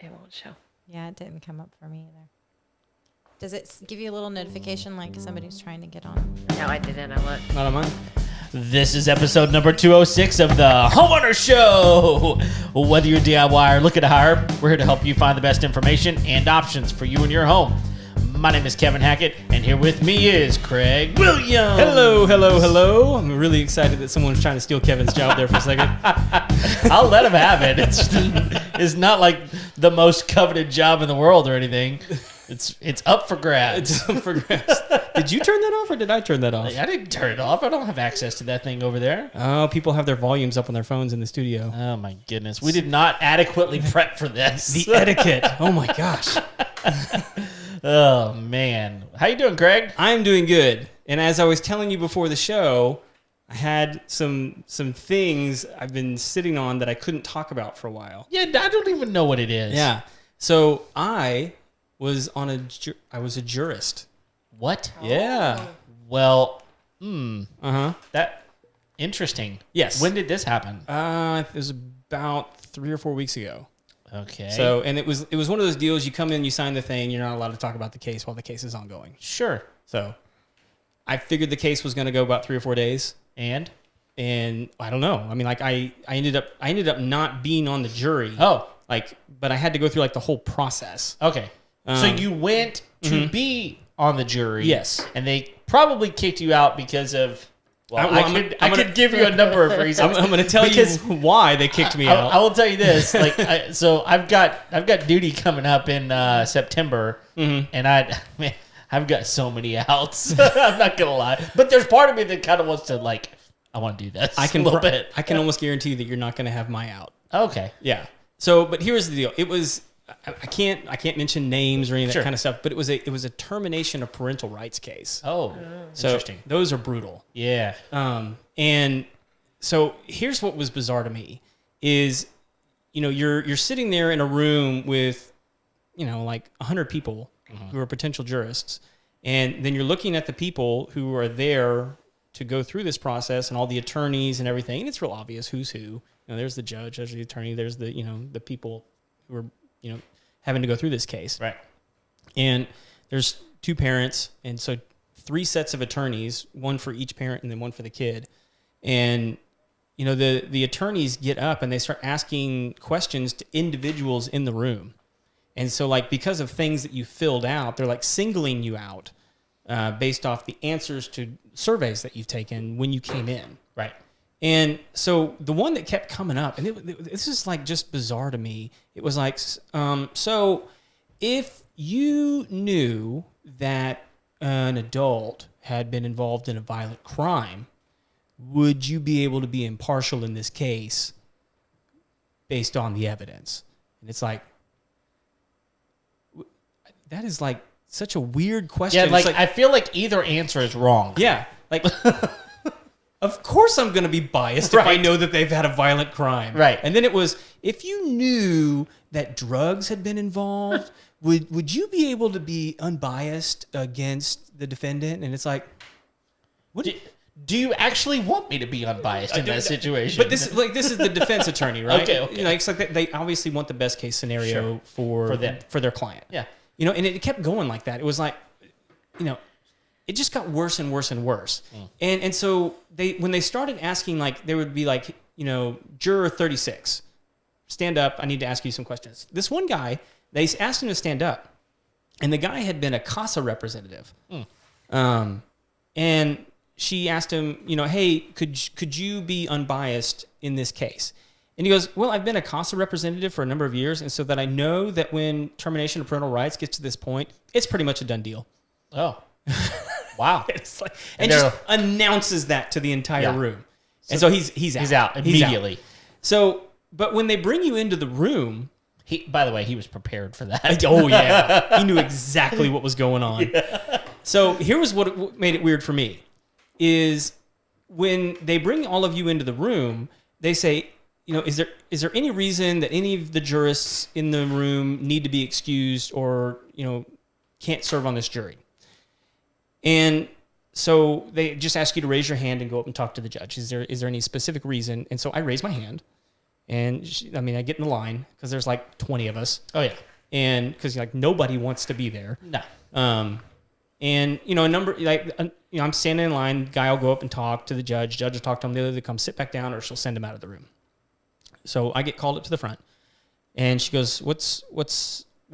It won't show. Yeah, it didn't come up for me either. Does it give you a little notification like somebody's trying to get on? No, I didn't. I looked. Not on mine. This is episode number 206 of the Homeowner Show. Whether you're DIY or looking to hire, we're here to help you find the best information and options for you and your home. My name is Kevin Hackett, and here with me is Craig Williams. Hello. I'm really excited that someone's trying to steal Kevin's job there for a second. I'll let him have it. It's not like the most coveted job in the world or anything. It's up for grabs. It's up for grabs. Did you turn that off or did I turn that off? I didn't turn it off. I don't have access to that thing over there. Oh, people have their volumes up on their phones in the studio. Oh, my goodness. We did not adequately prep for this. The etiquette. Oh, my gosh. Oh, man. How you doing, Craig? I'm doing good. And as I was telling you before the show, I had some things I've been sitting on that I couldn't talk about for a while. Yeah, I don't even know what it is. Yeah. So I was a jurist. What? Yeah. Well, That interesting. Yes. When did this happen? it was about 3 or 4 weeks ago. Okay. So, and it was one of those deals. You come in, you sign the thing. You're not allowed to talk about the case while the case is ongoing. Sure. So, I figured the case was going to go about 3 or 4 days, And I don't know. I mean, like I ended up not being on the jury. oh, But I had to go through like the whole process. okay. So you went to be on the jury. Yes. And they probably kicked you out because of. Well, I'm I could give you a number of reasons. I'm going to tell you why they kicked me out. I will tell you this. So I've got duty coming up in September, and I've got so many outs. I'm not gonna lie, but there's part of me that kind of wants to I want to do this. I can a little bit. I can almost guarantee that you're not going to have my out. Okay. Yeah. So, but here's the deal. It was I can't mention names or any of that kind of stuff, but it was a termination of parental rights case. Oh, So interesting. those are brutal. Yeah. And so here's what was bizarre to me is, you're sitting there in a room with, like 100 people who are potential jurists. And then you're looking at the people who are there to go through this process and all the attorneys and everything. And it's real obvious who's who. There's the judge, there's the attorney, there's the, the people who are, having to go through this case. Right. And there's 2 parents. And so 3 sets of attorneys, one for each parent and then one for the kid. And, the attorneys get up and they start asking questions to individuals in the room. And so because of things that you filled out, they're singling you out based off the answers to surveys that you've taken when you came in. Right. And so the one that kept coming up, and this is just bizarre to me. It was so if you knew that an adult had been involved in a violent crime, would you be able to be impartial in this case based on the evidence? And it's that is such a weird question. Yeah, I feel like either answer is wrong. Yeah, of course I'm going to be biased if I Right. know that they've had a violent crime. Right. And then it was, if you knew that drugs had been involved, would you be able to be unbiased against the defendant? And it's what Do you actually want me to be unbiased in that situation? But this is the defense attorney, right? Okay. It's they obviously want the best case scenario for them. for their client. Yeah. And it kept going like that. It was it just got worse and worse and worse. And so when they started asking, there would be juror 36, stand up. I need to ask you some questions. This one guy, they asked him to stand up, and the guy had been a CASA representative. And she asked him, hey, could you be unbiased in this case? And he goes, well, I've been a CASA representative for a number of years, and so that I know that when termination of parental rights gets to this point, it's pretty much a done deal. Oh. Wow. And just announces that to the entire room. And so he's out. He's out immediately. So, but when they bring you into the room... By the way, he was prepared for that. Oh, yeah. He knew exactly what was going on. Yeah. So here was what made it weird for me, is when they bring all of you into the room, they say, is there any reason that any of the jurists in the room need to be excused or, can't serve on this jury? And so they just ask you to raise your hand and go up and talk to the judge. Is there any specific reason? And so I raised my hand, And I get in the line because there's like 20 of us, Oh yeah. and because like nobody wants to be there. No. And I'm standing in line. Guy will go up and talk to the judge. Judge will talk to him. The other to come sit back down, or she'll send him out of the room. So I get called up to the front, and she goes, what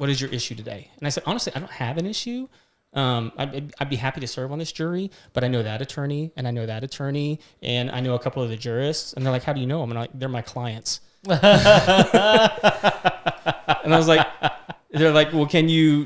is your issue today? And I said, honestly, I don't have an issue. I'd be happy to serve on this jury, but I know that attorney, and I know that attorney, and I know a couple of the jurists. And they're like, how do you know them? And I'm like, they're my clients. And I was like, they're like, well, could you,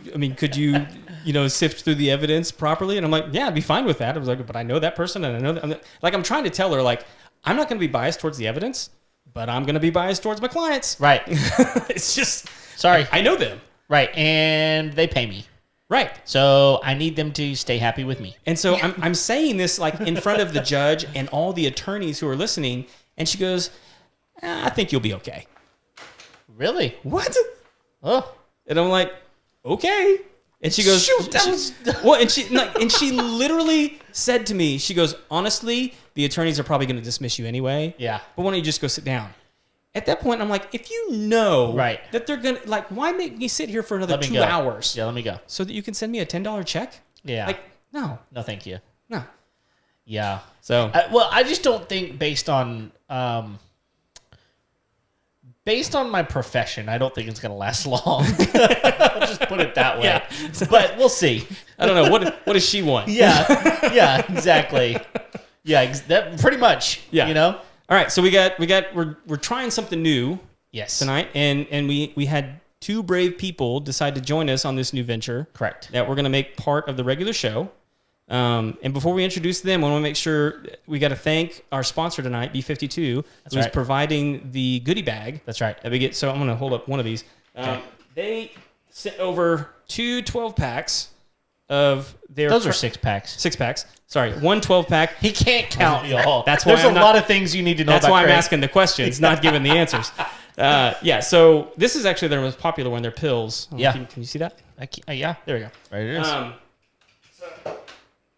sift through the evidence properly? And I'm like, yeah, I'd be fine with that. I was like, but I know that person, and I know that. I'm trying to tell her, like, I'm not going to be biased towards the evidence, but I'm going to be biased towards my clients. Right. It's just, Sorry. I know them. Right. And they pay me. Right. So I need them to stay happy with me. And so I'm saying this like in front of the judge and all the attorneys who are listening. And she goes, I think you'll be okay. Really? What? Oh. And I'm like, okay. And she goes, Shoot, that was... well, and she literally said to me, she goes, honestly, the attorneys are probably going to dismiss you anyway. Yeah. But why don't you just go sit down? At that point, I'm like, if you know Right. that they're going to, like, why make me sit here for another Let me 2 go. hours? Yeah, let me go. So that you can send me a $10 check? Yeah. Like, no. No, thank you. No. Yeah. So, I just don't think based on my profession, I don't think it's going to last long. I'll just put it that way. Yeah. But we'll see. I don't know. What does she want? Yeah. Yeah, exactly. Yeah, that pretty much. Yeah. You know? All right. So we're trying something new Yes. tonight. And we had 2 brave people decide to join us on this new venture. Correct. That we're going to make part of the regular show. And before we introduce them, I want to make sure we got to thank our sponsor tonight, B52, who's right. providing the goodie bag That's right. that we get. So I'm going to hold up one of these. Okay. They sent over 2 12-packs of their... Those are 6-packs. 6-packs. Sorry, 1 12-pack. He can't count, y'all. That's why There's I'm a not- lot of things you need to know That's about why I'm Craig. asking the questions, not giving the answers. So this is actually their most popular one. They're pills. Yeah. Can you see that? Yeah. There we go. Right it is. So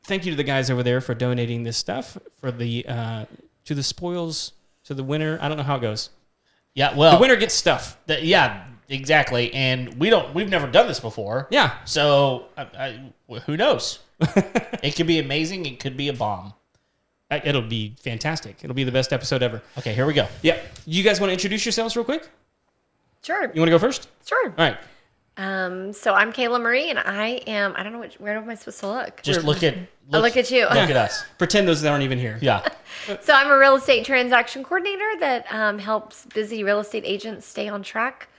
thank you to the guys over there for donating this stuff for the to the spoils to the winner. I don't know how it goes. Yeah, well... The winner gets stuff. Yeah, exactly. And we've never done this before. Yeah. So who knows? It could be amazing. It could be a bomb. It'll be fantastic. It'll be the best episode ever. Okay, here we go. Yeah. You guys want to introduce yourselves real quick? Sure. You want to go first? Sure. All right. So I'm Kayla Marie, and I don't know where am I supposed to look? Just look at Look at you. Look at us. Pretend those aren't even here. Yeah. So I'm a real estate transaction coordinator that helps busy real estate agents stay on track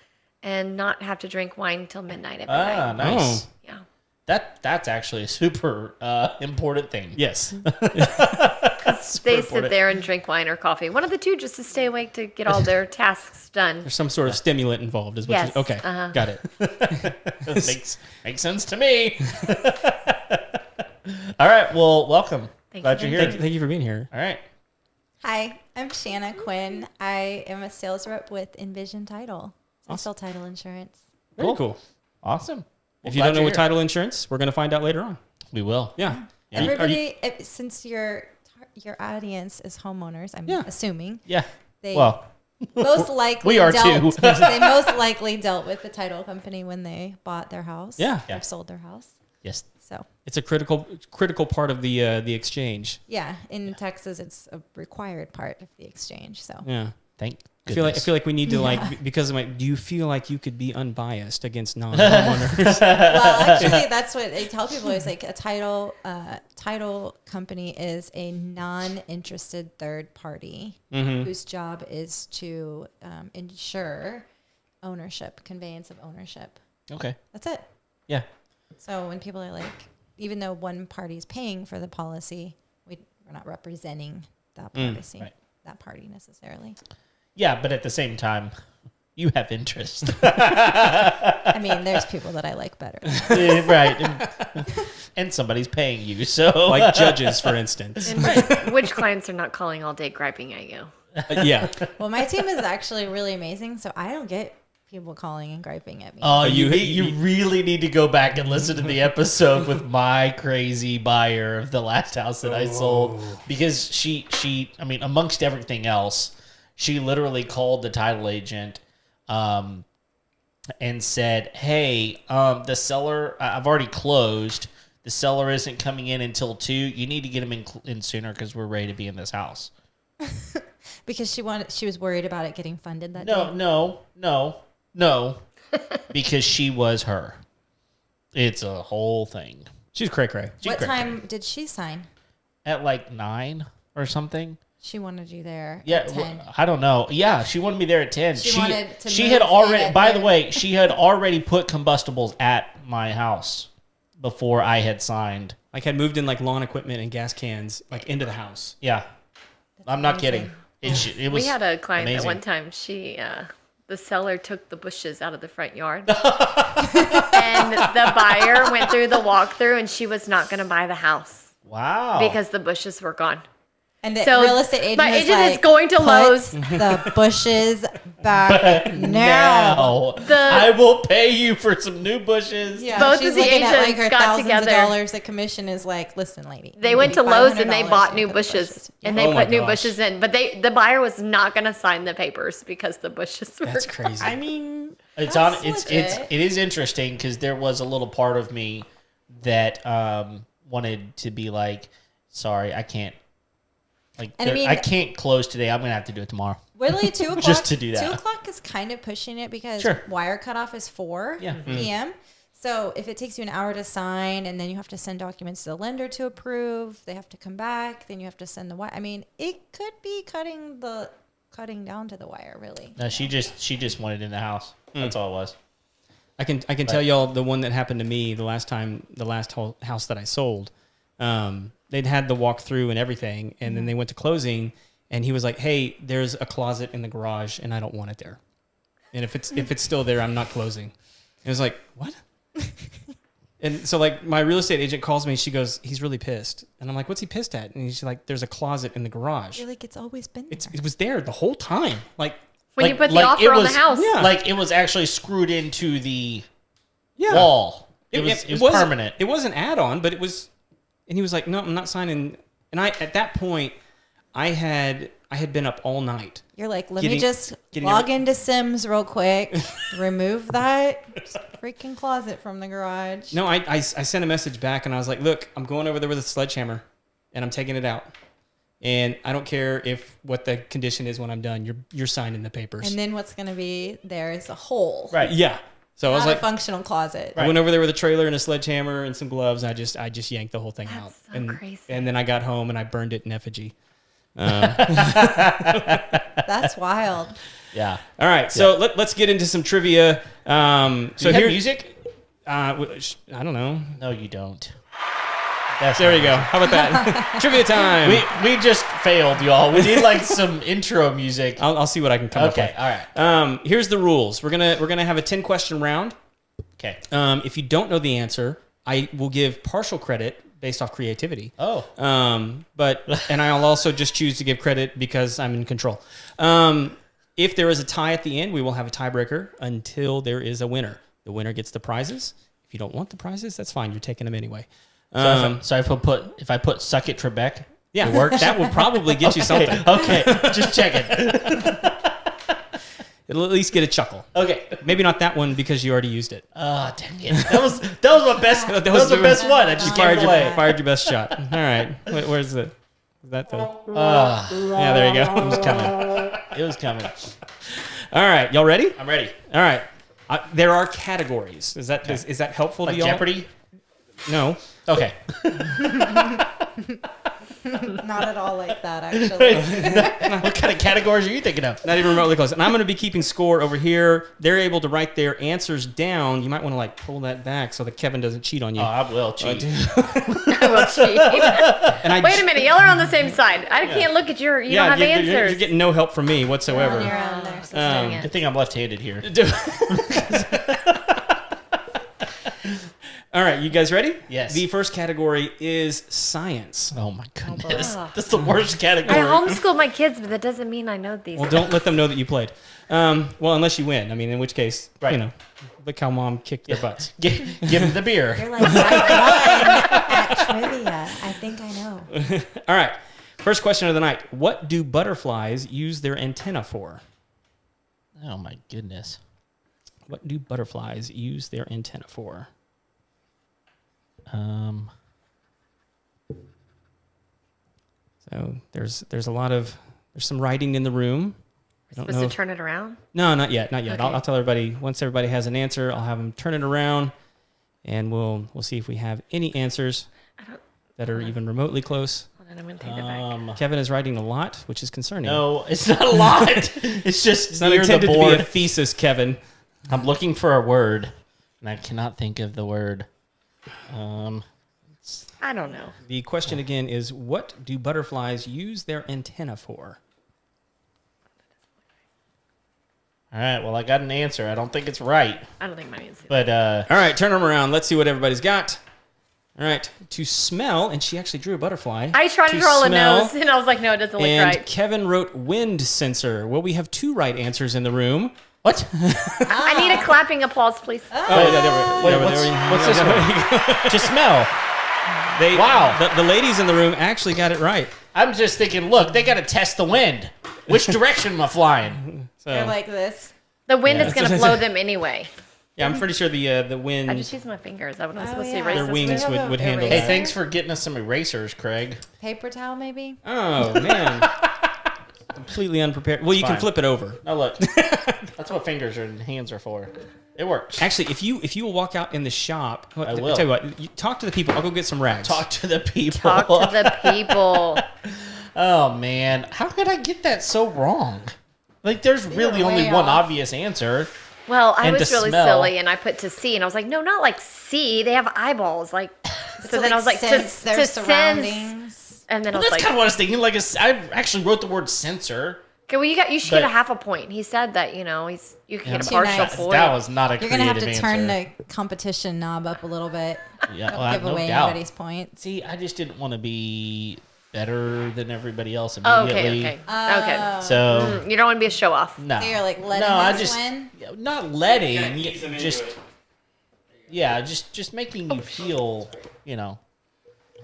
and not have to drink wine until midnight every Ah, night. nice. Yeah. That's actually a super important thing. Yes. They sit there and drink wine or coffee. One of the two, just to stay awake to get all their tasks done. There's some sort of stimulant involved. Is what Yes, okay. uh-huh. Got it. Makes sense to me. All right. Well, welcome. Thank Glad you. you're here. Thank you for being here. All right. Hi, I'm Shanna Quinn. I am a sales rep with Envision Title. I sell title insurance. Very cool. Awesome. If you don't know what title insurance, we're going to find out later on. we will. Yeah. Yeah. Are you- Everybody, since your audience is homeowners, I'm Yeah. assuming Yeah. they Well, most likely we are dealt, too. they most likely dealt with the title company when they bought their house. Yeah. Yeah. Or sold their house. yes. So It's a critical part of the exchange. yeah, in Texas, it's a required part of the exchange. So Yeah. Thank I goodness. feel like we need to because of do you feel like you could be unbiased against non-homeowners? well, actually, that's what I tell people is like a title company is a non-interested third party whose job is to ensure ownership, conveyance of ownership. Okay. That's it. Yeah. So when people are like, even though one party is paying for the policy, we're not representing that policy, right. that party necessarily. Yeah, but at the same time, you have interest. I mean, there's people that I like better. Yeah, right. And somebody's paying you, so Like judges, for instance. And which clients are not calling all day griping at you? Yeah. Well, my team is actually really amazing, so I don't get people calling and griping at me. Oh, you- you really need to go back and listen to the episode with my crazy buyer of the last house that I sold, because she I mean, amongst everything else, She literally called the title agent and said, hey, the seller, I've already closed. The seller isn't coming in until 2. You need to get him in sooner because we're ready to be in this house. Because she was worried about it getting funded that day. No. Because she was her. It's a whole thing. She's cray-cray. What time did she sign? At like 9 or something. She wanted you there Yeah, at 10. I don't know. Yeah, she wanted me there at 10. She wanted to she move had in already, at by the 10. way, she had already put combustibles at my house before I had signed. Like had moved in like lawn equipment and gas cans like into the house. Yeah. I'm not kidding. It was We had a client amazing. that one time, the seller took the bushes out of the front yard. And the buyer went through the walkthrough and she was not going to buy the house Wow. because the bushes were gone. And the So real estate agent my was agent like, is going to "Put Lowe's." the bushes back now. I will pay you for some new bushes. Yeah, Both she's of the looking at like agents her got thousands together. of dollars. The commission is like, listen, lady. They you went pay to Lowe's and they $500 bought to new put the bushes. And Yeah. they Oh my put new gosh. bushes in. But the buyer was not going to sign the papers because the bushes were That's gone. crazy. I mean, it's That's it legit. is interesting because there was a little part of me that wanted to be like, sorry, I can't. Like, And I mean- I can't close today. I'm gonna have to do it tomorrow. Really, 2 o'clock. Just to do that. 2 o'clock is kind of pushing it because Sure. wire cutoff is 4 Yeah. p.m. So if it takes you an hour to sign, and then you have to send documents to the lender to approve, they have to come back. Then you have to send the wire. I mean, it could be cutting down to the wire, really. No, she just wanted in the house. That's all it was. I can tell y'all the one that happened to me the last house that I sold. They'd had the walkthrough and everything, and then they went to closing, and he was like, "Hey, there's a closet in the garage, and I don't want it there. And if it's still there, I'm not closing." And it was like, "What?" And so like my real estate agent calls me, she goes, "He's really pissed," and I'm like, "What's he pissed at?" And he's like, "There's a closet in the garage. You're like, it's always been there. It was there the whole time, like." When you Like- put the like it offer on the was- house. Yeah. Like it was actually screwed into the Yeah. wall. It was wasn't- permanent. It was an add-on, but it was, and he was like, "No, I'm not signing." And at that point, I had been up all night. You're like, let Getting- me just getting log into Sims real quick, remove that freaking closet from the garage. No, I sent a message back and I was like, "Look, I'm going over there with a sledgehammer, and I'm taking it out, and I don't care what the condition is when I'm done. You're signing the papers." And then what's going to be there is a hole. Right. Yeah. So I was Not like, a functional closet. I went over there with a trailer and a sledgehammer and some gloves. And I just yanked the whole thing out. so and crazy. And then I got home and I burned it in effigy. That's wild. Yeah. All right, so let's get into some trivia. So So you have here, music? I don't know. No, you don't. There you go. How about that? Trivia time. We just failed, y'all. We need like some intro music. I'll see what I can come up Okay, with. all right. Here's the rules. We're gonna have a 10-question round. Okay. If you don't know the answer, I will give partial credit based off creativity. Oh. And I'll also just choose to give credit because I'm in control. If there is a tie at the end, we will have a tiebreaker until there is a winner. The winner gets the prizes. If you don't want the prizes, that's fine. You're taking them anyway. So if I put "Suck It, Trebek," Yeah, it works. that will probably get you something. Okay, just checking. It'll at least get a chuckle. Okay. Maybe not that one because you already used it. Oh, dang it! That was my best. That was the the- best one. I just You gave it away. fired your best shot. All right. Where's it? Is that the? Yeah, there you go. It was coming. It was coming. All right, y'all ready? I'm ready. All right. There are categories. Is that helpful Like to y'all? Jeopardy. No. Okay. Not at all like that, actually. What kind of categories are you thinking of? Not even remotely close. And I'm going to be keeping score over here. They're able to write their answers down. You might want to like pull that back so that Kevin doesn't cheat on you. Oh, I will cheat. I will cheat. And I Wait a minute, y'all are on the same side. I can't look at your. You don't have answers. You're getting no help from me whatsoever. On your own there. So Dang it. Good thing I'm left-handed here. All right, you guys ready? Yes. The first category is science. Oh my goodness, boy. that's the worst I category. homeschool my kids, but that doesn't mean I know these. Well, don't let them know that you played. Well, unless you win. I mean, in which case, Right. look how mom kicked their butts. Give him the beer. You're like, I won at trivia. I think I know. All right. First question of the night. What do butterflies use their antenna for? Oh my goodness. What do butterflies use their antenna for? So there's some writing in the room. I don't Supposed know. to turn it around? No, not yet. Not yet. Okay. I'll tell everybody once everybody has an answer. I'll have them turn it around, and we'll see if we have any answers that are even remotely close. Hold on, I'm going to take it back. Kevin is writing a lot, which is concerning. No, it's not a lot. It's just it's not near the intended to be board. a thesis, Kevin. I'm looking for a word, and I cannot think of the word. I don't know. The question again is, what do butterflies use their antenna for? All right, well, I got an answer. I don't think it's right, I don't think mine is. but All right, turn them around. Let's see what everybody's got. All right, to smell, and she actually drew a butterfly. I tried to draw a smell, nose, and I was like, no, it doesn't look and right. Kevin wrote wind sensor. Well, we have 2 right answers in the room. what? I need a clapping applause, please. What's this one? To smell. Wow. The ladies in the room actually got it right. I'm just thinking, look, they got to test the wind. Which direction am I flying? So, They're like this. The wind Yeah. is going to blow them anyway. yeah, I'm pretty sure the wind, I just used my fingers. I wasn't supposed yeah. to erase their this. wings have a would handle Hey, that. thanks for getting us some erasers, Craig. Paper towel, maybe? Oh, man. Completely unprepared. Well, you can fine. flip it over. Oh, look. That's what fingers and hands are for. It works. Actually, if you will walk out in the shop, I will. tell you what, you talk to the people. I'll go get some rags. Talk to the people. Talk to the people. Oh, man. How could I get that so wrong? Like, there's really way only one off. obvious answer. Well, I And was to really smell. silly, and I put to see, and I was like, no, not like see. They have eyeballs. Like, so then I was like, sense to their sense. surroundings. And then I Well, was that's like, kind of what I was thinking. Like, I actually wrote the word sensor. okay, well, you should but- get a half a point. He said that, you can get a Too partial nice. point. That was not a You're creative going to have to answer. turn the competition knob up a little bit. Yeah, Don't well, give no away doubt. anybody's points. See, I just didn't want to be better than everybody else Oh, immediately. okay. Okay. So, You don't want to be a show off. no. So you're like letting no, I us just, win? not letting, ease them into just, it. yeah, just making you feel,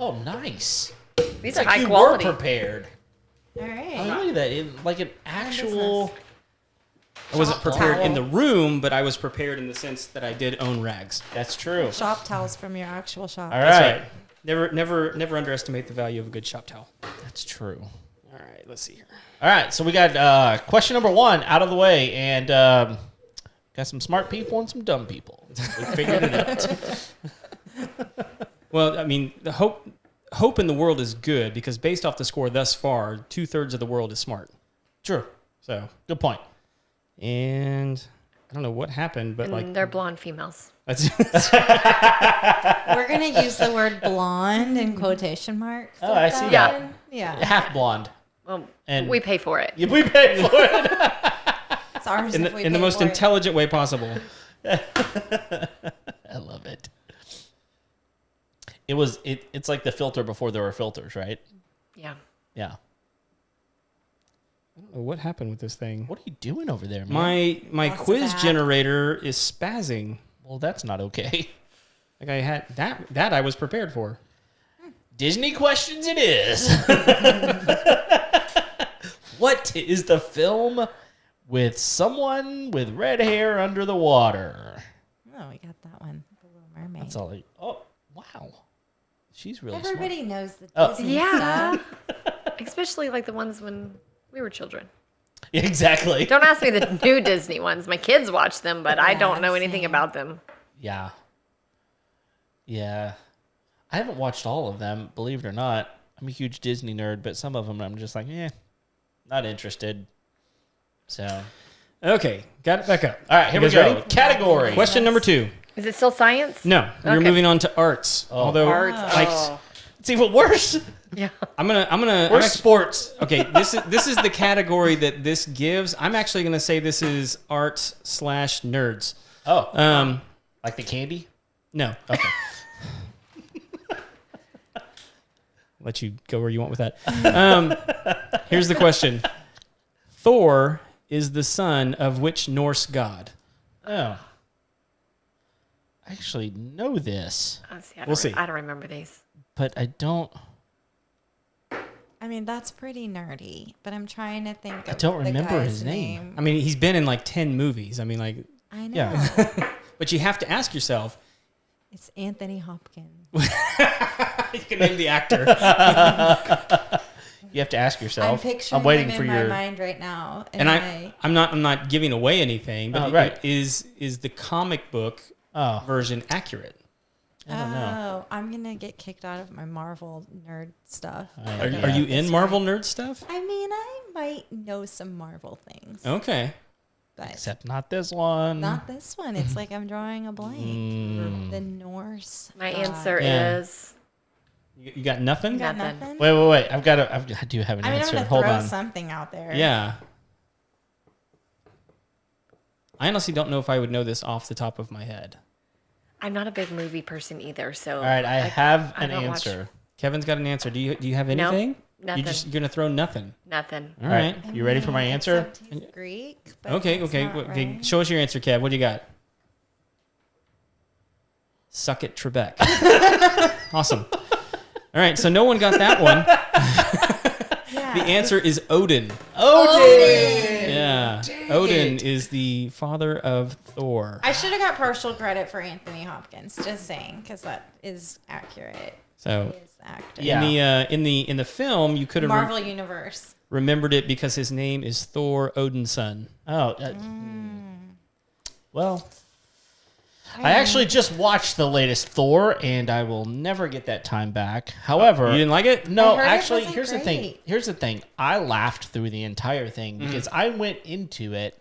oh, nice. These It's are like high you quality. were prepared. All I mean, right. look at that. Like an actual. I wasn't Shop prepared towel. in the room, but I was prepared in the sense that I did own rags. That's true. Shop towels from your actual shop. All That's right. right. Never underestimate the value of a good shop towel. That's true. All right, let's see here. All right, so we got question number 1 out of the way, and got some smart people and some dumb people. We figured it out. Well, I mean, the hope in the world is good because based off the score thus far, 2/3 of the world is smart. Sure. So, Good point. and I don't know what happened, but like They're blonde females. that's We're going to use the word blonde in quotation marks. Oh, I see Yeah. that. Yeah. Half blonde. Well, And- we pay for it. Yeah, we paid for it. It's ours in if we the pay most for it. intelligent way possible. I love it. It's like the filter before there were filters, right? Yeah. Yeah. I don't know what happened with this thing. What are you doing over there, man? My Lots of quiz that. generator is spazzing. Well, that's not okay. Like I had that I was prepared for. Disney questions it is. What is the film with someone with red hair under the water? Oh, we got that one. The Little Mermaid. That's all. Oh, wow. She's really Everybody knows the Oh. Disney Yeah. stuff. Especially like the ones when we were children. smart. Exactly. Don't ask me the new Disney ones. My kids watch them, but I Yeah, don't know anything same. about them. Yeah. Yeah. I haven't watched all of them, believe it or not. I'm a huge Disney nerd, but some of them I'm just like, not interested. So, Okay, got it back up. all right, here You we guys go. ready? Category. Question number 2. Is it still science? No, we're Okay. moving on to arts. Although, Arts. like, Oh. It's even worse. Yeah. I'm gonna. We're sports. Okay, this is the category that this gives. I'm actually gonna say this is arts/nerds. Oh, like the candy? No. Okay. Let you go where you want with that. Here's the question: Thor is the son of which Norse god? Oh. I actually know this, Oh, see, We'll see. I don't remember these. but I don't. I mean, that's pretty nerdy, but I'm trying to think. I don't of the remember guy's his name. I mean, he's been in like 10 movies. I mean, like, I know. yeah. But you have to ask yourself. It's Anthony Hopkins. You can name the actor. You have to ask yourself. I'm picturing waiting him for in your. my mind right now. And I'm not giving away anything, but Oh, right. is the comic book Oh, version accurate? I don't know. Oh, I'm gonna get kicked out of my Marvel nerd stuff. I- Are Yeah. you in This Marvel guy. nerd stuff? I mean, I might know some Marvel things, Okay. but Except not this one. not this one. It's like I'm drawing a blank. Mm. The Norse. My god. answer Yeah. is You got nothing? You got Nothing. nothing. Wait. I do have an I mean, answer. I'm gonna Hold throw on. something out there. Yeah. I honestly don't know if I would know this off the top of my head. I'm not a big movie person either, so All right, I have I an don't watch- answer. Kevin's got an answer. Do you have No, anything? nothing. You're gonna throw nothing. nothing. All right. I You ready for my mean, answer? except he's Greek. But Okay. that's Okay. not Okay. right. Show us your answer, Kev. What do you got? Suck it, Trebek. Awesome. All right. So no one got that one. Yeah. The answer is Odin. Odin. Yeah. Odin is the father of Thor. I should have got partial credit for Anthony Hopkins. Just saying, because that is accurate. So He is the actor. Yeah. in the film, you could have Marvel Universe. remembered it because his name is Thor Odinson. Oh, well, I actually just watched the latest Thor, and I will never get that time back. However, You didn't like it? no, I heard it actually, wasn't here's the thing. great. Here's the thing. I laughed through the entire thing because I went into it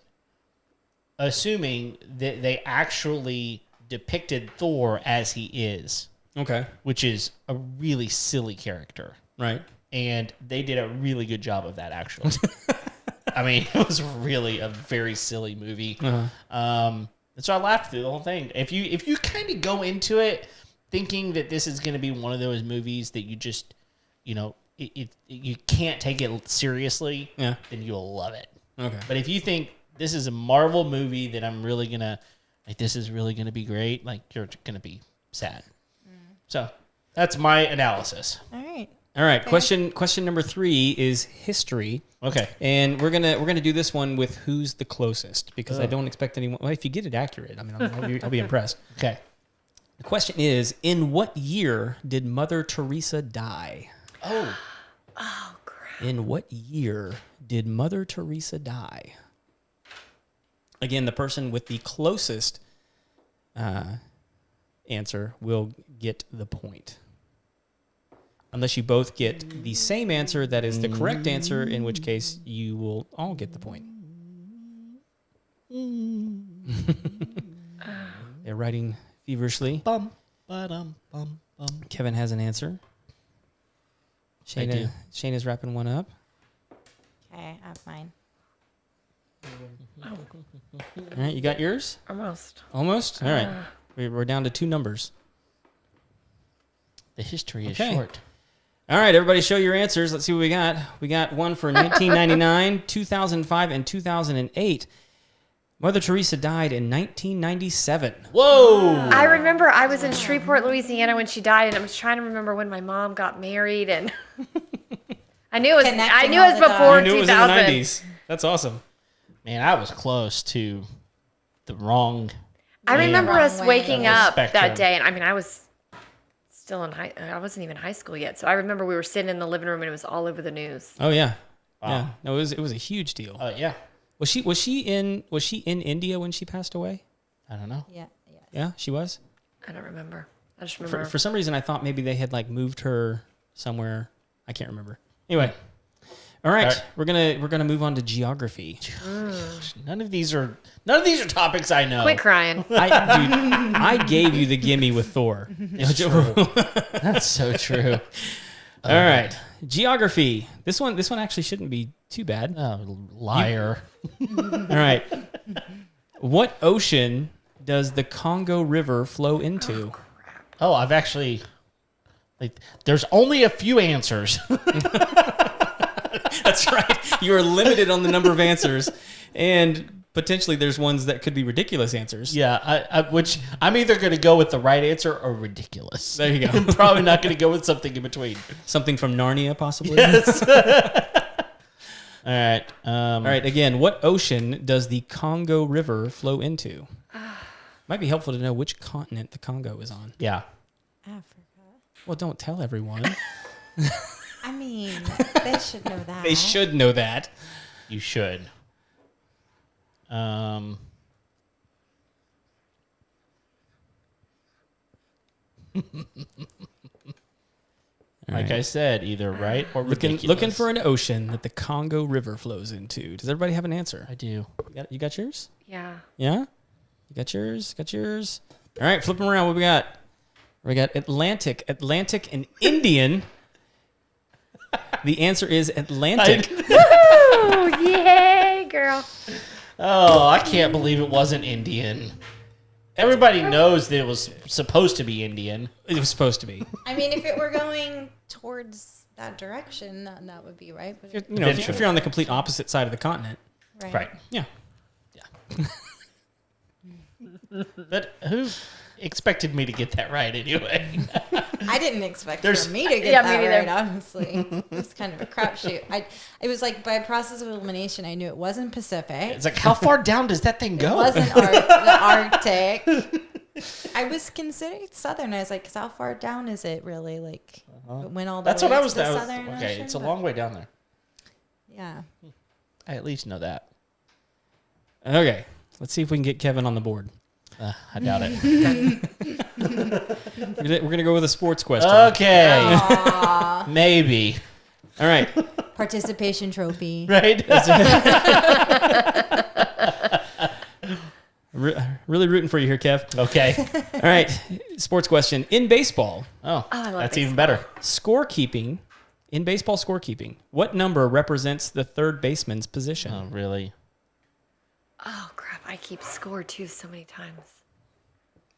assuming that they actually depicted Thor as he is, Okay. which is a really silly character. Right. And they did a really good job of that, actually. I mean, it was really a very silly movie. And so I laughed through the whole thing. If you kind of go into it thinking that this is going to be one of those movies that you just, you can't take it seriously, Yeah. then you'll love it. Okay. But if you think this is a Marvel movie that I'm really going to, this is really going to be great, you're going to be sad. So that's my analysis. All right. All right. Question number 3 is history. Okay. And we're gonna do this one with who's the closest because I don't expect anyone. Well, if you get it accurate, I mean, I'll be impressed. Okay. The question is: in what year did Mother Teresa die? Oh, Crap. In what year did Mother Teresa die? Again, the person with the closest answer will get the point. Unless you both get the same answer that is the correct answer, in which case you will all get the point. They're writing feverishly. bum, ba-dum, bum, bum. Kevin has an answer. I do. Shayna's wrapping one up. Okay, I have mine. All right, you got yours? Almost. Almost? All right. We're down to 2 numbers. The history is Okay. short. All right, everybody show your answers. Let's see what we got. We got one for 1999, 2005, and 2008. Mother Teresa died in 1997. Whoa! I remember I was in Shreveport, Louisiana when she died, and I was trying to remember when my mom got married, and I knew it was Connecting it all was the before You knew it was in 2000. the 90s. That's awesome. Man, I was close to the wrong. I remember Wrong us way. waking up Spectrum. that day, and I mean, I was still in I wasn't even in high school yet, so I remember we were sitting in the living room and it was all over the news. Oh yeah. Wow. Yeah. No, it was a huge deal. Yeah. Was she in India when she passed away? I don't know. Yeah. Yes. Yeah, she was. I don't remember. I just remember. For some reason I thought maybe they had moved her somewhere. I can't remember. Anyway. All right, All right. we're gonna move on to geography. None of these are topics I know. Quit crying. I gave you the gimme with Thor. That's so true. All right, geography. This one actually shouldn't be too bad. Oh, liar. All right, what ocean does the Congo River flow into? Oh, I've actually. There's only a few answers. That's right. You are limited on the number of answers, but potentially there's ones that could be ridiculous answers. Yeah, which I'm either going to go with the right answer or ridiculous. There you go. I'm probably not going to go with something in between. Something from Narnia, possibly. Yes. All right. All right. Again, what ocean does the Congo River flow into? Might be helpful to know which continent the Congo is on. Yeah. Africa. Well, don't tell everyone. I mean, they should know that. They should know that. You should. Like I said, either right or ridiculous. Looking for an ocean that the Congo River flows into. Does everybody have an answer? I do. You got yours? Yeah. Yeah? You got yours? Got yours? All right, flip them around. What we got? We got Atlantic, and Indian. The answer is Atlantic. Woo! Yay, girl. Oh, I can't believe it wasn't Indian. Everybody knows that it was supposed to be Indian. It was supposed to be. I mean, if it were going towards that direction, that would be right. But If you're on the complete opposite side of the continent. Right. Yeah. But who expected me to get that right anyway? I didn't expect There's- for me to get Yeah, me that neither. right, honestly. It was kind of a crapshoot. It was like by process of elimination, I knew it wasn't Pacific. It's like, how far down does that thing It go? wasn't the Arctic. I was considering southern. I was like, 'cause how far down is it really? Like, it went all the That's way what I to was the thinking. southern Okay, ocean, it's a but- long way down there. Yeah. I at least know that. Okay. Let's see if we can get Kevin on the board. I doubt it. We're going to go with a sports question. Okay. Aw. Maybe. All right. Participation trophy. Right? Really rooting for you here, Kev. Okay. All right. Sports question. In baseball, Oh, I love that's baseball. even better. in baseball scorekeeping, what number represents the third baseman's position? Oh, really? Oh, crap. I keep score too so many times.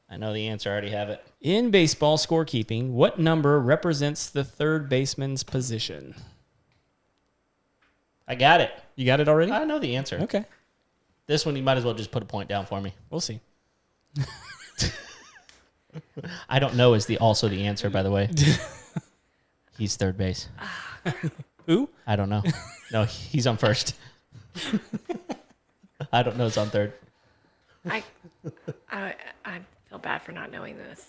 I know the answer. I already have it. In baseball scorekeeping, what number represents the third baseman's position? I got it. You got it already? I know the answer. Okay. This one, you might as well just put a point down for me. We'll see. I don't know is also the answer, by the way. He's third base. Who? I don't know. No, he's on first. I don't know it's on third. I feel bad for not knowing this.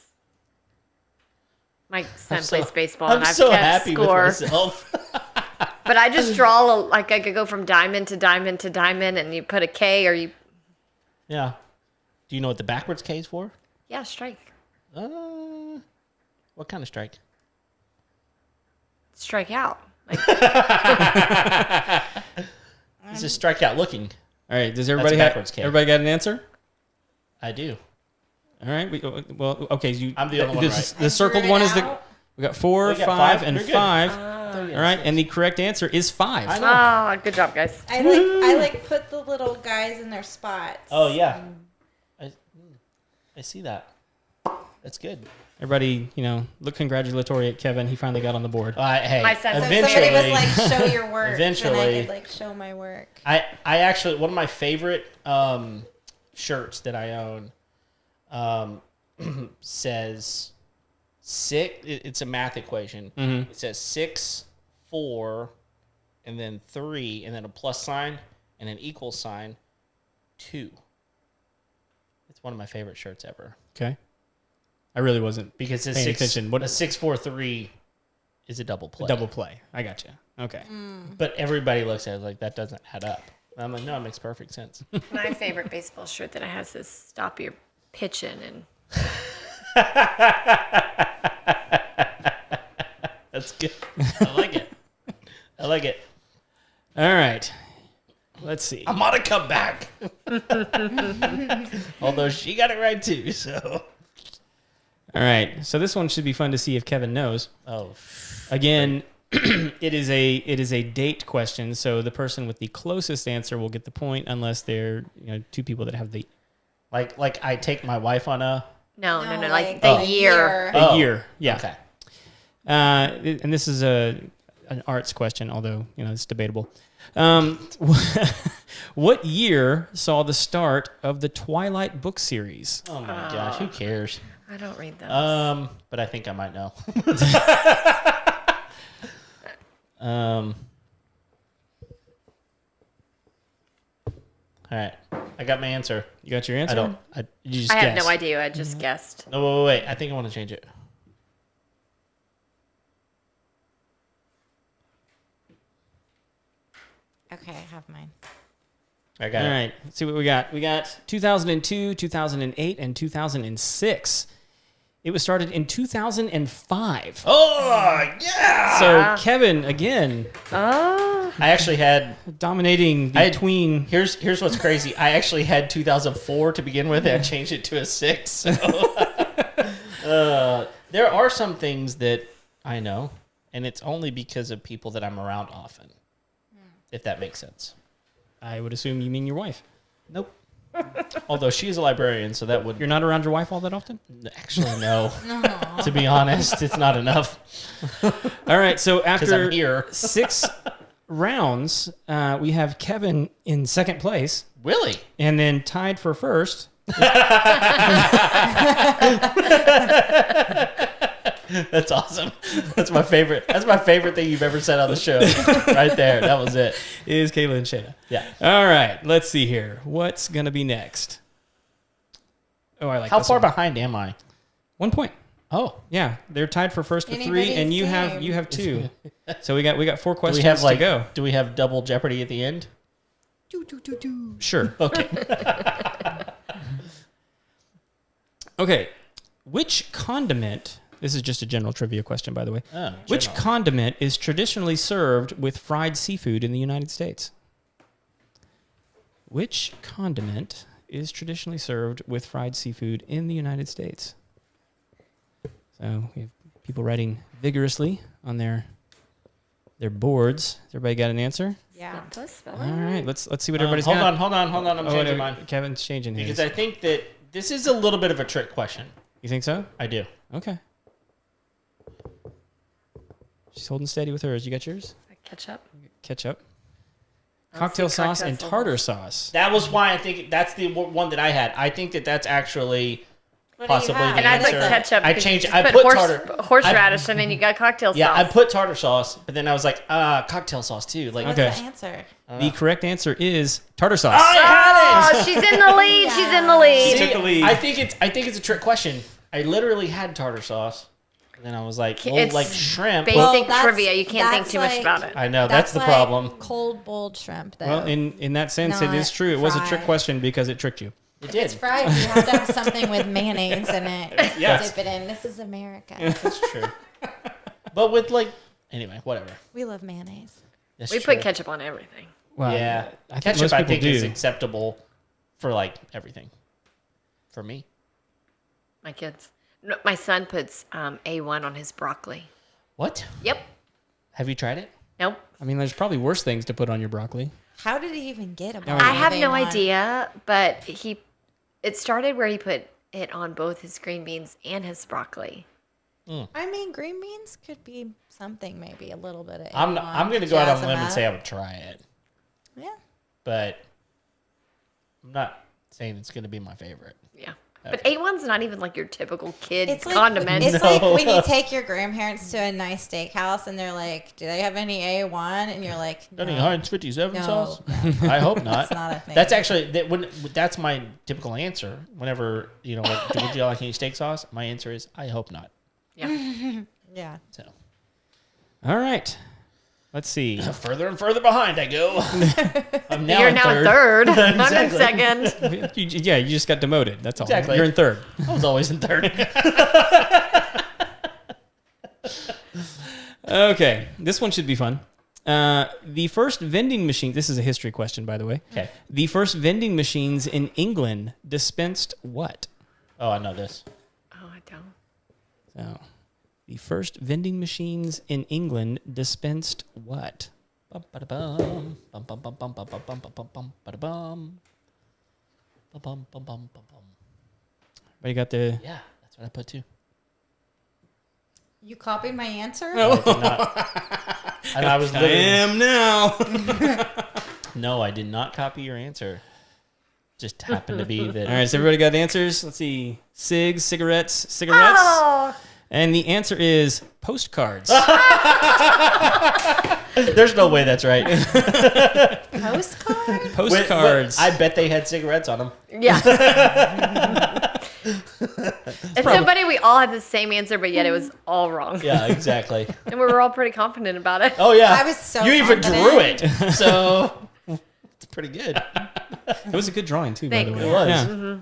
My son plays baseball, and I'm I've so kept happy score. with myself. But I just draw like I could go from diamond to diamond to diamond, and you put a K or you Yeah. Do you know what the backwards K is for? strike What kind of strike? strike out. Like, This is strikeout looking. All right. Does a everybody backwards K. everybody got an answer? I do. All right. Well, okay. I'm the only one right. The circled one is the. We got 4, We got 5, five? and You're good. 5. All All right, and the correct answer is 5. I know. oh, good job, guys. I like put the little guys in their spots. Oh, yeah. I see that. That's good. Everybody, look congratulatory at Kevin. He finally got on the board. Hey, My sense of- So eventually, somebody was like, show your work. Eventually. And I could like show my work. I actually, one of my favorite shirts that I own says 6. It's a math equation. Mm-hmm. It says 6, 4, and then 3, and then a plus sign, and an equal sign, 2. It's one of my favorite shirts ever. Okay. I really wasn't Because it's paying 6, attention. What a 6, 4, 3 is a double play. double play? I got you. Okay. But everybody looks at it like that doesn't add up. I'm like, no, it makes perfect sense. My favorite baseball shirt that I have says "Stop your pitching," and That's good. I like it. I like it. All right. Let's see. I'm on a comeback. Although she got it right too, so. All right. So this one should be fun to see if Kevin knows. Oh. Again, it is a date question, so the person with the closest answer will get the point, unless they're two people that have the Like I take my wife on a. no, No, like like the a year. year. a year. Yeah. Okay. And this is a an arts question, although it's debatable. What year saw the start of the Twilight book series? Oh my gosh, who cares? I don't read those. But I think I might know. All right, I got my answer. You got your answer? You just I have guess. no idea. I just guessed. No, wait. I think I want to change it. Okay, I have mine. I got All it. right, let's see what we got. We got 2002, 2008, and 2006. It was started in 2005. Oh yeah! So Kevin again Oh, I actually had. dominating the tween. Here's what's crazy. I actually had 2004 to begin with. And I changed it to a 6. So. There are some things that I know, and it's only because of people that I'm around often. If that makes sense. I would assume you mean your wife. Nope. Although she is a librarian, so that would. You're not around your wife all that often? Actually, no. To be honest, it's not enough. All right, so Because I'm after here. 6 rounds, we have Kevin in second place, Really? and then tied for first. That's awesome. That's my favorite. That's my favorite thing you've ever said on the show. Right there. That was it. Is Kayla and Shayna. Yeah. All right, let's see here. What's going to be next? Oh, I like How this far one. behind am I? 1 point. Oh. Yeah, they're tied for first with 3, Anybody's and you game. have 2. So we got 4 Do questions we have to go. Do we have double Jeopardy at the end? Sure. Okay. Okay. Which condiment? This is just a general trivia question, by the way. Oh, Which general. condiment is traditionally served with fried seafood in the United States? Which condiment is traditionally served with fried seafood in the United States? So we have people writing vigorously on their boards. Has everybody got an answer? Yeah. All right, let's see what everybody's got. Hold on. I'm changing mine. Kevin's changing his. Because I think that this is a little bit of a trick question. You think so? I do. Okay. She's holding steady with hers. You got yours? ketchup. Ketchup. I don't Cocktail see sauce cocktail and sauce. tartar sauce. That was why I think that's the one that I had. I think that that's actually What do you possibly have? the And I put answer. ketchup. I because changed. you I just put horse, tartar. horseradish, and then you got cocktail Yeah, sauce. I put tartar sauce, but then I was like, cocktail sauce too. Like, What's Okay. the answer? The correct answer is tartar sauce. I had it. Oh, she's in the lead. She's in the lead. took the lead. I think it's a trick question. I literally had tartar sauce, and then I was like, well, It's like shrimp. basic Well, that's- trivia. You can't think that's too much like- about it. I know that's the like problem. Cold boiled shrimp, though. Well, in that sense, it Not is true. It was a trick fried. question because it tricked you. It if did. it's fried, you have to have something with mayonnaise in it. Yes. Dip it in. This is America. That's true. But with anyway, whatever. We love mayonnaise. That's We true. put ketchup on everything. Well, Yeah, I think ketchup most I people think do. is acceptable for everything. For me, My kids. No, my son puts A1 on his broccoli. what? Yep. Have you tried it? Nope. I mean, there's probably worse things to put on your broccoli. How did he even get a I bottle I have of no A1? idea, but it started where he put it on both his green beans and his broccoli. I mean, green beans could be something, maybe a little bit of I'm A1, going to go out on jazz a limb them and say I up. would try it, Yeah. but I'm not saying it's going to be my favorite. Yeah. But A1's not even like your typical kid It's like condiment. it's like when you take your grandparents to a nice steakhouse and they're like, "Do they have any A1?" And you're like, Got any "No." Heinz 57 No. sauce? I hope not. That's not a thing. That's actually that's my typical answer. Whenever would you like any steak sauce? My answer is I hope not. Yeah. Yeah. So All right. Let's see. further and further behind I go. I'm now You're in now third. in third. I'm in Exactly. second. You just got demoted. That's all. Exactly. You're in third. I was always in third. Okay. This one should be fun. The first vending machine. This is a history question, by the way. Okay. The first vending machines in England dispensed what? Oh, I know this. Oh, I don't. So, the first vending machines in England dispensed what? Bum, ba-da-bum, bum, bum, bum, bum, bum, bum, bum, bum, bum, ba-da-bum. Bum, bum, bum, bum, bum, bum. Everybody got the... Yeah, that's what I put too. You copied my answer? I did not. And I was I literally, am now. no, I did not copy your answer. Just happened to be that. All right, so everybody got answers? Let's see. Cigarettes. Oh, And the answer is postcards. There's no way that's right. Postcard? Postcards. I bet they had cigarettes on them. yeah. It's so funny. We all had the same answer, but yet it was all wrong. Yeah, exactly. And we were all pretty confident about it. Oh yeah, I was so you even confident. drew it, so it's pretty good. It was a good drawing, too, by the Thanks. way. It was. Yeah.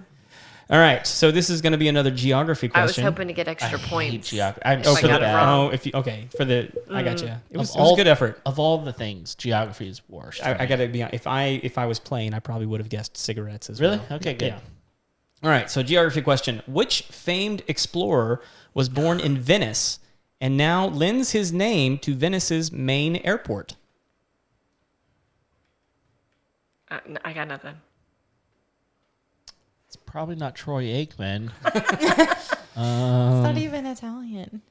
All right, so this is going to be another geography I was question. hoping to get extra I hate points. geography. I'm if Oh, I for got the it wrong. oh, if you okay for the I got you. It was, Of it was all- a good effort. Of all the things, geography is worst. I got to be honest. If I was playing, I probably would have guessed cigarettes as Really? well. Okay, good. Yeah. All right, so geography question: which famed explorer was born in Venice and now lends his name to Venice's main airport? I got nothing. It's probably not Troy Aikman. It's not even Italian.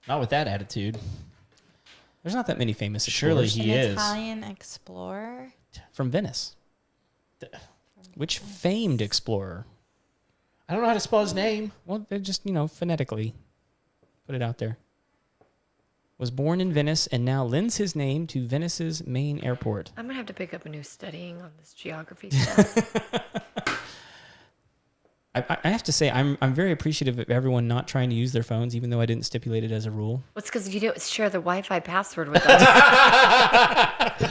Not with that attitude. There's not that many famous Surely explorers he An is. Italian explorer. from Venice. Which famed explorer? I don't know how to spell his name. Well, they're just, phonetically put it out there. Was born in Venice and now lends his name to Venice's main airport. I'm gonna have to pick up a new studying on this geography stuff. I have to say, I'm very appreciative of everyone not trying to use their phones, even though I didn't stipulate it as a rule. Well, it's because you didn't share the Wi-Fi password with us.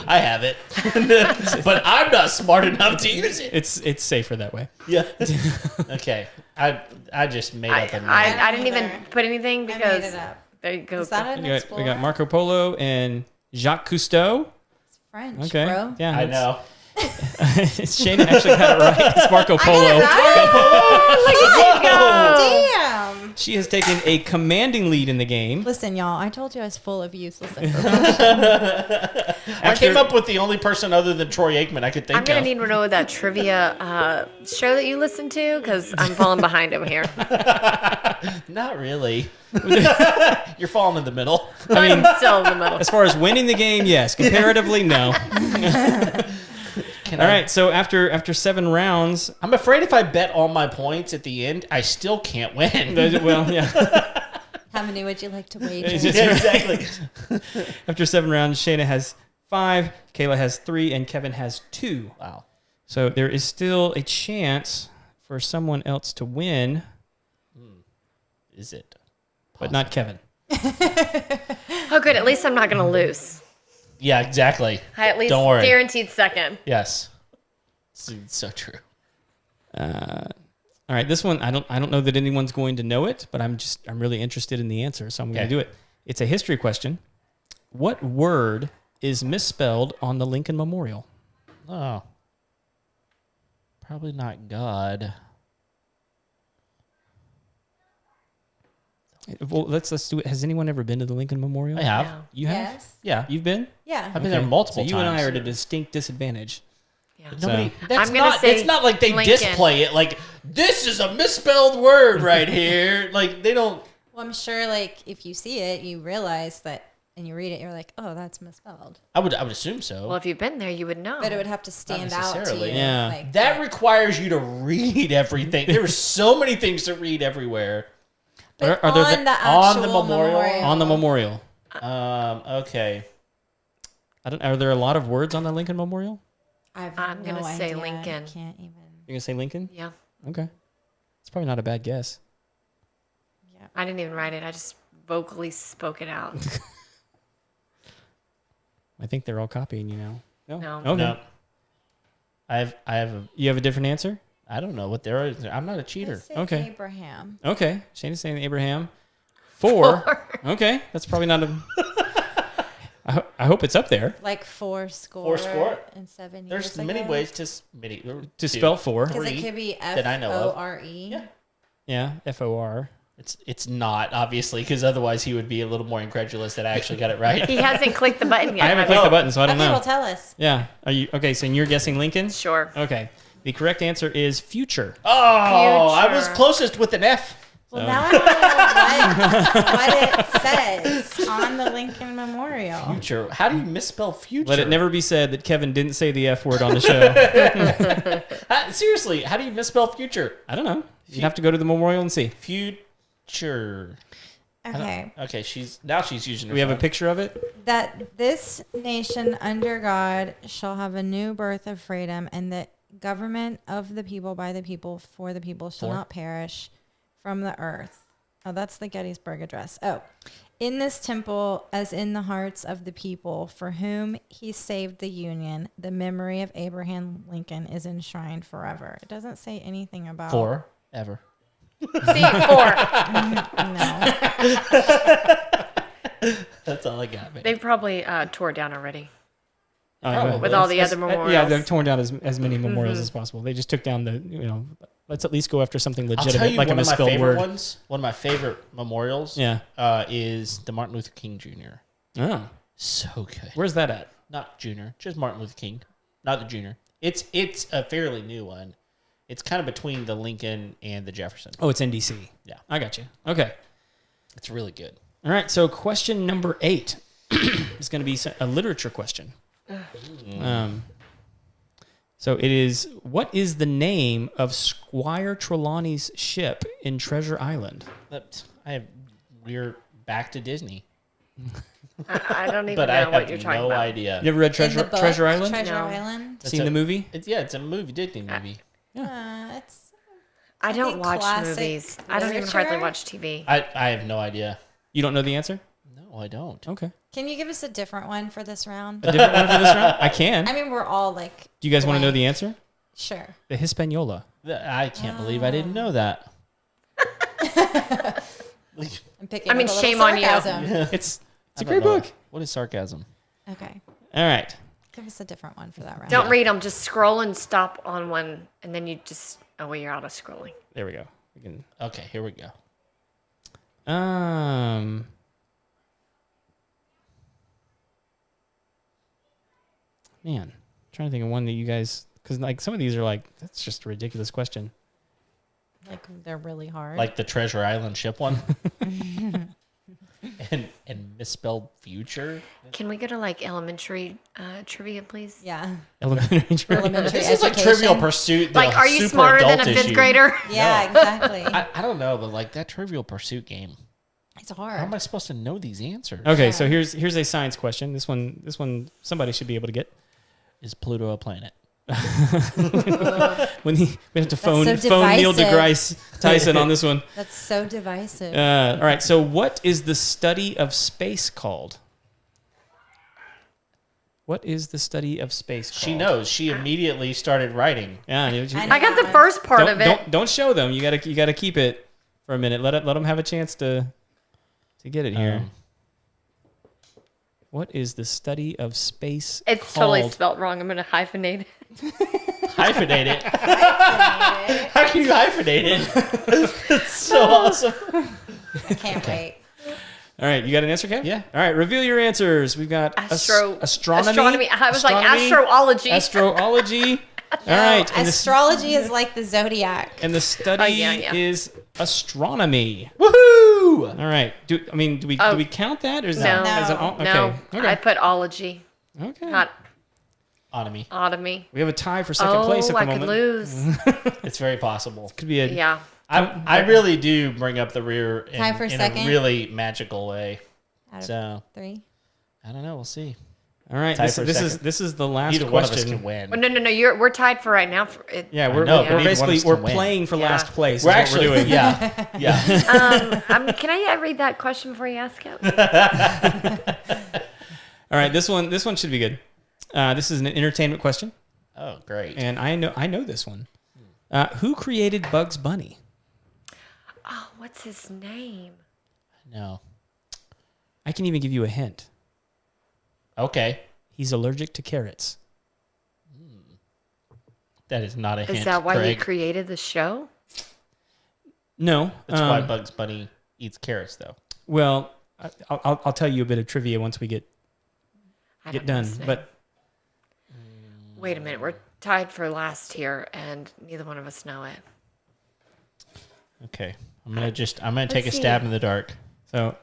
I have it, but I'm not smart enough to use it. It's safer that way. Yeah. Okay. I just made up a name. I didn't even Either. put anything I because made it up. there you go. Is that an We explorer? got Marco Polo and Jacques Cousteau. It's French, Okay, bro. yeah, I that's- know. Shayna actually got it right. It's Marco Polo. Damn. She has taken a commanding lead in the game. Listen, y'all, I told you I was full of useless information. I came up with the only person other than Troy Aikman I could think I'm gonna of. need to know that trivia show that you listen to because I'm falling behind over here. Not really. You're falling in the middle. I'm still in the middle. As far as winning the game, yes. Comparatively, no. All right, so after 7 rounds, I'm afraid if I bet all my points at the end, I still can't win. well, yeah. How many would you like to wager? Yeah, exactly. After 7 rounds, Shayna has 5, Kayla has 3, and Kevin has 2. Wow. So there is still a chance for someone else to win, Is it? but not Kevin. Oh, good. At least I'm not gonna lose. Yeah, exactly. I at least Don't worry. guaranteed second. Yes. It's so true. All right, this one I don't know that anyone's going to know it, but I'm really interested in the answer, so I'm going Okay. to do it. It's a history question. What word is misspelled on the Lincoln Memorial? Oh. Probably not God. Well, let's do it. Has anyone ever been to the Lincoln Memorial? I have. Yeah. You have? Yes. Yeah. You've been? Yeah. I've been there multiple so times. you and I are at a distinct disadvantage. Yeah. Nobody, So- that's I'm gonna not. say It's not like they Lincoln. display it. Like this is a misspelled word right here. Like they don't. Well, I'm sure, like, if you see it, you realize that, and you read it, you're like, oh, that's misspelled. I would assume so. Well, if you've been there, you would know. But it would have to stand out to you. necessarily. Yeah. Like, that requires you to read everything. There are so many things to read everywhere. but Are there on the on the actual memorial? On the memorial. Okay. Are there a lot of words on the Lincoln Memorial? I'm gonna say Lincoln. Can't even. You're going to say Lincoln? Yeah. Okay. It's probably not a bad guess. Yeah. I didn't even write it. I just vocally spoke it out. I think they're all copying you now. No. Okay. No. I have a. You have a different answer? I don't know what there is. I'm not a cheater. Let's say Okay. Abraham. Okay. Shayna's saying Abraham. 4. Okay. That's probably not a... I hope it's up there. Like 4 score? and 7 years There's ago. many ways to To spell 4. Because it three could be that I know of. F-O-R-E. Yeah. Yeah. F-O-R. It's not obviously because otherwise he would be a little more incredulous that I actually got it right. He hasn't clicked the button yet. I haven't have you? clicked the button, so I don't Okay, know. well, tell us. Yeah. Are you okay? So you're guessing Lincoln? Sure. Okay. The correct answer is future. Oh, I was Future. closest with an F. Well, now I want to know what it says on the Lincoln Memorial. Future. How do you misspell future? Let it never be said that Kevin didn't say the F word on the show. Seriously, how do you misspell future? I don't know. You have to go to the memorial and see. Future. Okay. Okay, she's using her Do we have a phone. picture of it? That this nation under God shall have a new birth of freedom, and the government of the people, by the people, for the people shall not perish from the earth. Oh, that's the Gettysburg Address. Oh, in this temple, as in the hearts of the people for whom he saved the Union, the memory of Abraham Lincoln is enshrined forever. It doesn't say anything about Forever. See, 4. No. That's all I got, man. They probably tore down already. Oh, With all the other memorials. Yeah, they've torn down as many memorials as possible. They just took down let's at least go after something I'll tell legitimate, you like a one of my misspelled favorite word. ones. One of my favorite memorials. Yeah. Is the Martin Luther King Jr. Oh. So good. Where's that at? Not Junior, just Martin Luther King, not the Junior. It's a fairly new one. It's kind of between the Lincoln and the Jefferson. Oh, it's in DC. Yeah. I got you. Okay. It's really good. All right. So question number 8 is going to be a literature question. So it is, what is the name of Squire Trelawney's ship in Treasure Island? We're back to Disney, I don't even but I know what have you're talking no about. idea. You ever read In Treasure, the book, Treasure Island? Treasure No. Island. Seen the movie? It's a movie, Disney movie. It's I don't think watch classic movies. I don't even hardly literature. watch TV. I have no idea. You don't know the answer? No, I don't. Okay. Can you give us a different one for this round? A different one for this round? I can. I mean, we're all like. Do you guys want to know blank. the answer? Sure. The Hispaniola. I can't believe I didn't know that. I'm picking. I mean, up a little shame on you. sarcasm. It's I a don't great know. book. What is sarcasm? Okay. All right. Give us a different one for that round. Don't read them. Just scroll and stop on one, and then you just you're out of scrolling. There we go. We can. Okay, here we go. Man, trying to think of one that you guys, because like some of these are like, that's just a ridiculous question. Like they're really hard. Like the Treasure Island ship one. and misspelled future. Can we go to like elementary trivia, please? yeah. Elementary. Elementary This is like education. Trivial Pursuit. the Like, are you super smarter than a adult fifth issue. grader? Yeah, exactly. I don't know, but like that Trivial Pursuit game. It's How am hard. I supposed to know these answers? Okay, so here's a science question. This one somebody should be able to get. Is Pluto a planet? We have to phone so Neil divisive. deGrasse Tyson on this one. That's so divisive. All right. So, what is the study of space called? What is the study of space called? She knows. She immediately started writing. Yeah. I I got the first part of it. Don't show them. You gotta keep it for a minute. Let them have a chance to get it here. What is the study of space It's called? totally spelled wrong. I'm gonna hyphenate it. Hyphenate it. How can you hyphenate it? It's so awesome. I can't wait. All right, you got an answer, Kev? Yeah. All right, reveal your answers. We've got astronomy. Astronomy. I was like astronomy, astrology. Astrology. All right, and Astrology is like the zodiac. the study yeah. is astronomy. Woohoo! All right. Do we count that or is No. that as an okay? No, Okay. I put ology, Okay. not Otomy. otomy. We have a tie for second place at the I moment. could lose. It's very possible. Could be a Yeah. I really do bring up the rear Time for in second? a really magical way. Out of So 3. I don't know. We'll see. All right. Tie This, for a this is second. this is the last Neither one of us question. can win. Well, no. We're tied for right now. For it. Yeah, I we're, know, we're but neither one of basically us we're can win. playing for Yeah. last place. We're is actually what we're doing. Yeah. Can I read that question before you ask it? All right. This one should be good. This is an entertainment question, Oh, great. and I know this one. Who created Bugs Bunny? Oh, what's his name? No. I can even give you a hint. Okay. He's allergic to carrots. That is not a hint. Is that why Craig. he created the show? No. That's why Bugs Bunny eats carrots, though. Well, I'll tell you a bit of trivia once we get I don't know done. his name. But Wait a minute. We're tied for last here, and neither one of us know it. Okay. I'm gonna take a Let's stab see. in the dark. So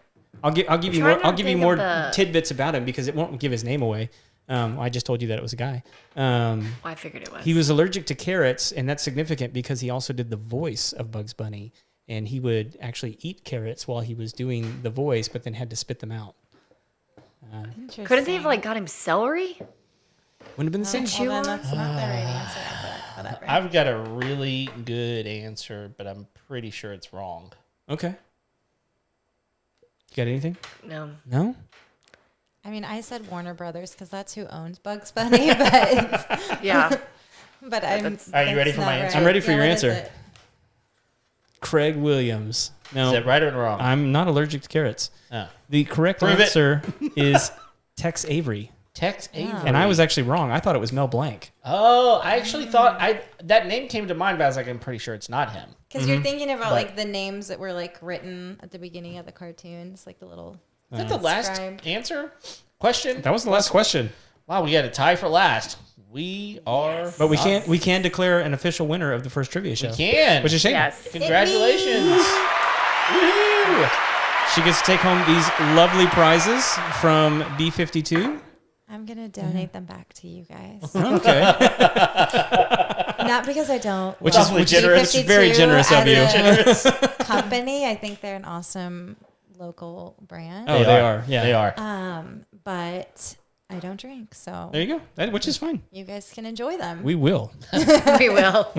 I'll give you trying more. to I'll give you think more of the- tidbits about him because it won't give his name away. I just told you that it was a guy. I figured it was. He was allergic to carrots, and that's significant because he also did the voice of Bugs Bunny, and he would actually eat carrots while he was doing the voice, but then had to spit them out. Couldn't they have like got him celery? Wouldn't have been the same. chew Well, then on? that's not the right answer. But whatever. I've got a really good answer, but I'm pretty sure it's wrong. Okay. You got anything? No. No. I mean, I said Warner Brothers because that's who owns Bugs Bunny, but Yeah. but I'm. Are you ready that's for my not answer? I'm ready for Yeah, your what is answer. it? Craig Williams. No, Is that right or wrong? I'm not allergic to carrots. Oh. The correct Prove it. answer is Tex Avery. Tex Avery. And I was actually wrong. I thought it was Mel Blanc. Oh, I actually thought that name came to mind, but I was like, I'm pretty sure it's not him. Because you're thinking about But- like the names that were like written at the beginning of the cartoons, like the little. Is that the last Scribe. answer? Question? That was the last question. Wow, we got a tie for last. We are. But we can declare an official winner of the first trivia show. Can. Which is Shayna. Yes. Congratulations. Woohoo. She gets to take home these lovely prizes from B52. I'm gonna donate them back to you guys. Okay. Not because I don't. Which love is generous. B52 Very generous of as you. a company. I think they're an awesome local brand. Oh, they are. Yeah. They are. But I don't drink, so There you go. Which is fine. you guys can enjoy them. We will. We will.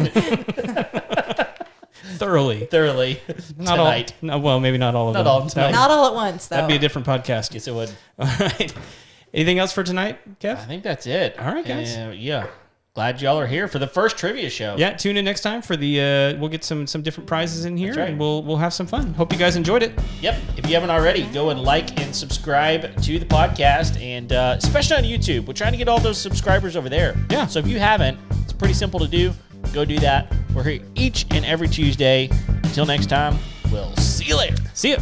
Thoroughly. Thoroughly. Not Tonight. all. No, well, maybe not all of Not them. all tonight. Not all at once, though. That'd be a different podcast. Yes, it would. All right. Anything else for tonight, I Kev? think that's it. All right, guys. Yeah. Glad y'all are here for the first trivia show. Yeah, tune in next time for the. We'll get some different prizes in here, That's right. and we'll have some fun. Hope you guys enjoyed it. Yep. If you haven't already, go and like and subscribe to the podcast, and especially on YouTube. We're trying to get all those subscribers over there. Yeah. So if you haven't, it's pretty simple to do. Go do that. We're here each and every Tuesday. Until next time, we'll see you later. See ya.